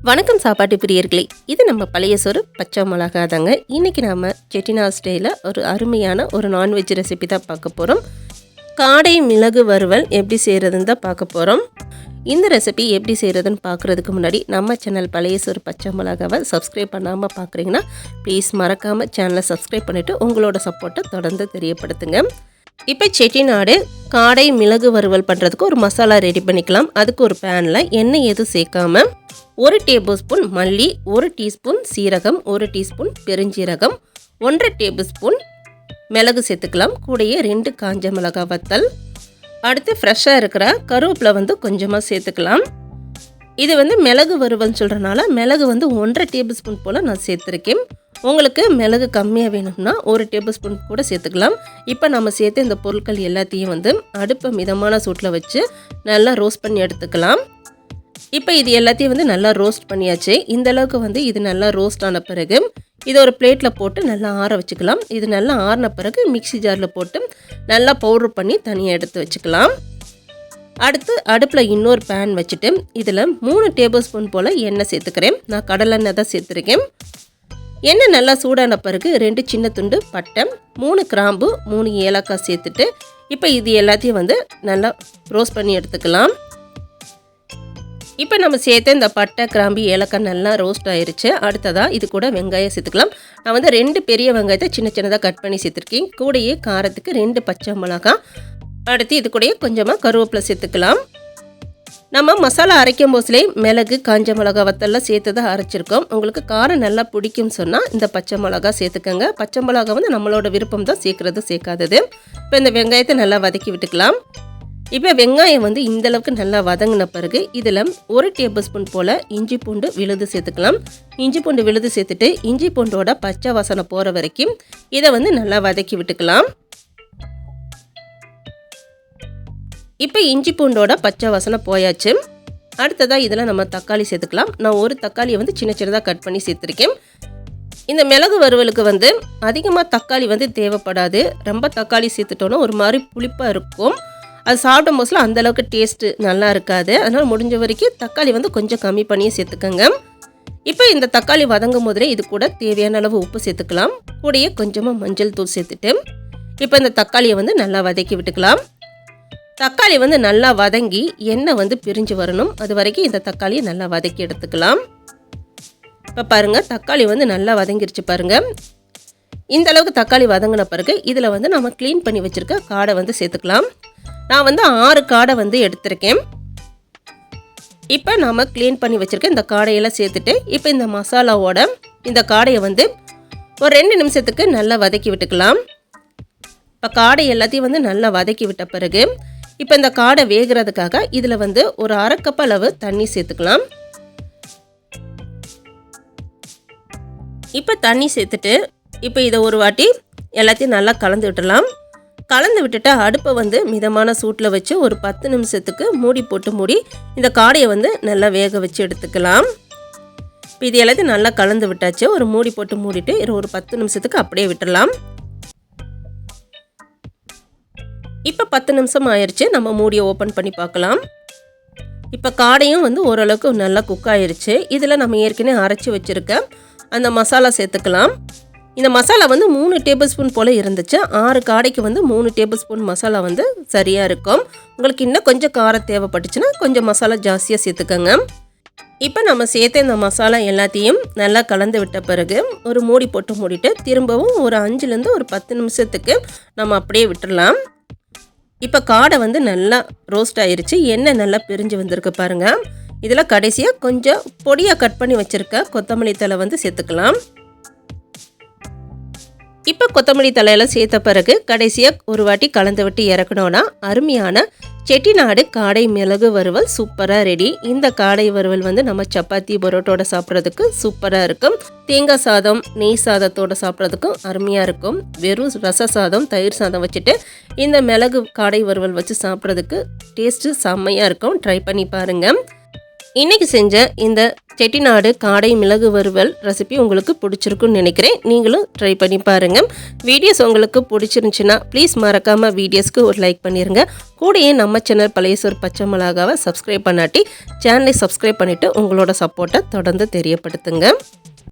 வணக்கம் சாப்பாட்டு பிரியர்களே, இது நம்ம பழைய சோறு பச்சை தாங்க. இன்றைக்கி நம்ம செட்டிநாடு ஸ்டைலில் ஒரு அருமையான ஒரு நான்வெஜ் ரெசிபி தான் பார்க்க போகிறோம். காடை மிளகு வறுவல் எப்படி செய்கிறதுன்னு தான் பார்க்க போகிறோம். இந்த ரெசிபி எப்படி செய்கிறதுன்னு பார்க்குறதுக்கு முன்னாடி நம்ம சேனல் பழைய சோறு பச்சை மிளகாவை சப்ஸ்கிரைப் பண்ணாமல் பார்க்குறீங்கன்னா ப்ளீஸ் மறக்காமல் சேனலை சப்ஸ்கிரைப் பண்ணிவிட்டு உங்களோட சப்போர்ட்டை தொடர்ந்து தெரியப்படுத்துங்க. இப்போ செட்டிநாடு காடை மிளகு வறுவல் பண்ணுறதுக்கு ஒரு மசாலா ரெடி பண்ணிக்கலாம். அதுக்கு ஒரு பேனில் எண்ணெய் எதுவும் சேர்க்காமல் 1 டேபிள் ஸ்பூன் மல்லி, 1 டீஸ்பூன் சீரகம், 1 டீஸ்பூன் பெருஞ்சீரகம், 1 டேபிள் ஸ்பூன் மிளகு சேர்த்துக்கலாம். கூடயே 2 காஞ்ச மிளகாய் வத்தல். அடுத்து ஃப்ரெஷ்ஷாக இருக்கிற கருவேப்பிலை கொஞ்சமாக சேர்த்துக்கலாம். இது மிளகு வறுவல்னு சொல்கிறனால மிளகு 1.5 டேபிள் ஸ்பூன் போல் நான் சேர்த்துருக்கேன். உங்களுக்கு மிளகு கம்மியாக வேணும்னா 1 டேபிள் ஸ்பூன் கூட சேர்த்துக்கலாம். இப்போ நம்ம சேர்த்து இந்த பொருட்கள் எல்லாத்தையும் அடுப்பை மிதமான சூட்டில் வச்சு நல்லா ரோஸ்ட் பண்ணி எடுத்துக்கலாம். இப்போ இது எல்லாத்தையும் நல்லா ரோஸ்ட் பண்ணியாச்சு. இந்த அளவுக்கு இது நல்லா ரோஸ்ட் ஆன பிறகு இதை ஒரு பிளேட்டில் போட்டு நல்லா ஆற வச்சுக்கலாம். இது நல்லா ஆறின பிறகு மிக்ஸி ஜாரில் போட்டு நல்லா பவுடர் பண்ணி தனியாக எடுத்து வச்சுக்கலாம். அடுத்து அடுப்பில் இன்னொரு பேன் வச்சுட்டு இதில் 3 டேபிள் ஸ்பூன் போல் எண்ணெய் சேர்த்துக்கிறேன். நான் கடலெண்ணெய் தான் சேர்த்துருக்கேன். எண்ணெய் நல்லா சூடான பிறகு 2 சின்ன துண்டு பட்டை, 3 கிராம்பு, 3 ஏலக்காய் சேர்த்துட்டு இப்போ இது எல்லாத்தையும் நல்லா ரோஸ்ட் பண்ணி எடுத்துக்கலாம். இப்போ நம்ம சேர்த்து இந்த பட்டை, கிராம்பு, ஏலக்காய் நல்லா ரோஸ்ட் ஆயிருச்சு. அடுத்ததாக இது கூட வெங்காயம் சேர்த்துக்கலாம். நான் 2 பெரிய வெங்காயத்தை சின்ன சின்னதாக கட் பண்ணி சேர்த்துருக்கேன். கூடயே காரத்துக்கு 2 பச்சை மிளகாய். அடுத்து இது கூடயே கொஞ்சமாக கருவேப்பிலை சேர்த்துக்கலாம். நம்ம மசாலா அரைக்கும் போதுலேயே மிளகு, காஞ்ச மிளகாய் வத்தெல்லாம் சேர்த்து தான் அரைச்சிருக்கோம். உங்களுக்கு காரம் நல்லா பிடிக்கும்னு சொன்னால் இந்த பச்சை மிளகாய் சேர்த்துக்கோங்க. பச்சை மிளகாய் நம்மளோட விருப்பம் தான், சேர்க்குறது சேர்க்காதது. இப்போ இந்த வெங்காயத்தை நல்லா வதக்கி விட்டுக்கலாம். இப்போ வெங்காயம் இந்தளவுக்கு நல்லா வதங்கின பிறகு இதில் 1 டேபிள் ஸ்பூன் போல் இஞ்சி பூண்டு விழுது சேர்த்துக்கலாம். இஞ்சி பூண்டு விழுது சேர்த்துட்டு இஞ்சி பூண்டோட பச்சை வாசனை போகிற வரைக்கும் இதை நல்லா வதக்கி விட்டுக்கலாம். இப்போ இஞ்சி பூண்டோட பச்சை வாசனை போயாச்சு. அடுத்ததாக இதில் நம்ம தக்காளி சேர்த்துக்கலாம். நான் ஒரு தக்காளியை சின்ன சின்னதாக கட் பண்ணி சேர்த்துருக்கேன். இந்த மிளகு வறுவலுக்கு அதிகமாக தக்காளி தேவைப்படாது. ரொம்ப தக்காளி சேர்த்துட்டோன்னா ஒரு மாதிரி புளிப்பாக இருக்கும். அது சாப்பிடும் போதுல அந்தளவுக்கு டேஸ்ட்டு நல்லா இருக்காது. அதனால் முடிஞ்ச வரைக்கும் தக்காளி கொஞ்சம் கம்மி பண்ணியே சேர்த்துக்கோங்க. இப்போ இந்த தக்காளி வதங்கும் போதே இது கூட தேவையான அளவு உப்பு சேர்த்துக்கலாம். கூடயே கொஞ்சமாக மஞ்சள் தூள் சேர்த்துட்டு இப்போ இந்த தக்காளியை நல்லா வதக்கி விட்டுக்கலாம். தக்காளி நல்லா வதங்கி எண்ணெய் பிரிஞ்சு வரணும். அது வரைக்கும் இந்த தக்காளியை நல்லா வதக்கி எடுத்துக்கலாம். இப்போ பாருங்கள், தக்காளி நல்லா வதங்கிருச்சு பாருங்கள். இந்த அளவுக்கு தக்காளி வதங்கின பிறகு இதில் நம்ம க்ளீன் பண்ணி வச்சுருக்க காடை சேர்த்துக்கலாம். நான் 6 காடை எடுத்திருக்கேன். இப்போ நாம் க்ளீன் பண்ணி வச்சுருக்க இந்த காடையெல்லாம் சேர்த்துட்டு இப்போ இந்த மசாலாவோட இந்த காடையை ஒரு 2 நிமிஷத்துக்கு நல்லா வதக்கி விட்டுக்கலாம். இப்போ காடை எல்லாத்தையும் நல்லா வதக்கி விட்ட பிறகு இப்போ இந்த காடை வேகிறதுக்காக இதில் ஒரு 1/2 கப் அளவு தண்ணி சேர்த்துக்கலாம். இப்போ தண்ணி சேர்த்துட்டு இப்போ இதை ஒரு வாட்டி எல்லாத்தையும் நல்லா கலந்து விட்டுடலாம். கலந்து விட்டுட்டு அடுப்பை மிதமான சூட்டில் வச்சு ஒரு 10 நிமிஷத்துக்கு மூடி போட்டு இந்த காடையை நல்லா வேக வச்சு எடுத்துக்கலாம். இப்போ இது எல்லாத்தையும் நல்லா கலந்து விட்டாச்சு. ஒரு மூடி போட்டு மூடிட்டு ஒரு 10 நிமிஷத்துக்கு அப்படியே விட்டுடலாம். இப்போ 10 நிமிஷம் ஆயிடுச்சு. நம்ம மூடியை ஓப்பன் பண்ணி பார்க்கலாம். இப்போ காடையும் ஓரளவுக்கு நல்லா குக் ஆயிடுச்சு. இதில் நம்ம ஏற்கனவே அரைச்சி வச்சுருக்க அந்த மசாலா சேர்த்துக்கலாம். இந்த மசாலா 3 டேபிள் ஸ்பூன் போல் இருந்துச்சு. 6 காடைக்கு 3 டேபிள் ஸ்பூன் மசாலா சரியாக இருக்கும். உங்களுக்கு இன்னும் கொஞ்சம் காரம் தேவைப்பட்டுச்சுன்னா கொஞ்சம் மசாலா ஜாஸ்தியாக சேர்த்துக்கோங்க. இப்போ நம்ம சேர்த்த இந்த மசாலா எல்லாத்தையும் நல்லா கலந்து விட்ட பிறகு ஒரு மூடி போட்டு மூடிட்டு திரும்பவும் ஒரு 5லேருந்து ஒரு 10 நிமிஷத்துக்கு நம்ம அப்படியே விட்டுடலாம். இப்போ காடை நல்லா ரோஸ்ட் ஆயிருச்சு. எண்ணெய் நல்லா பிரிஞ்சு வந்திருக்கு பாருங்கள். இதில் கடைசியாக கொஞ்சம் பொடியாக கட் பண்ணி வச்சுருக்க கொத்தமல்லி தழை சேர்த்துக்கலாம். இப்போ கொத்தமல்லி தலையெல்லாம் சேர்த்த பிறகு கடைசியாக ஒரு வாட்டி கலந்து விட்டு இறக்கணுன்னா அருமையான செட்டிநாடு காடை மிளகு வறுவல் சூப்பராக ரெடி. இந்த காடை வறுவல் நம்ம சப்பாத்தி பரோட்டோட சாப்பிட்றதுக்கு சூப்பராக இருக்கும். தேங்காய் சாதம், நெய் சாதத்தோடு சாப்பிட்றதுக்கும் அருமையாக இருக்கும். வெறும் ரச சாதம், தயிர் சாதம் வச்சுட்டு இந்த மிளகு காடை வறுவல் வச்சு சாப்பிட்றதுக்கு டேஸ்ட்டு செம்மையாக இருக்கும். ட்ரை பண்ணி பாருங்கள். இன்றைக்கி செஞ்ச இந்த செட்டிநாடு காடை மிளகு வறுவல் ரெசிபி உங்களுக்கு பிடிச்சிருக்குன்னு நினைக்கிறேன். நீங்களும் ட்ரை பண்ணி பாருங்கள். வீடியோஸ் உங்களுக்கு பிடிச்சிருந்துச்சுன்னா ப்ளீஸ் மறக்காமல் வீடியோஸ்க்கு ஒரு லைக் பண்ணிடுங்க. கூடயே நம்ம சேனல் பழையசோறு பச்சை மிளகாவை சப்ஸ்கிரைப் பண்ணாட்டி சேனலை சப்ஸ்கிரைப் பண்ணிவிட்டு உங்களோட சப்போர்ட்டை தொடர்ந்து தெரியப்படுத்துங்க.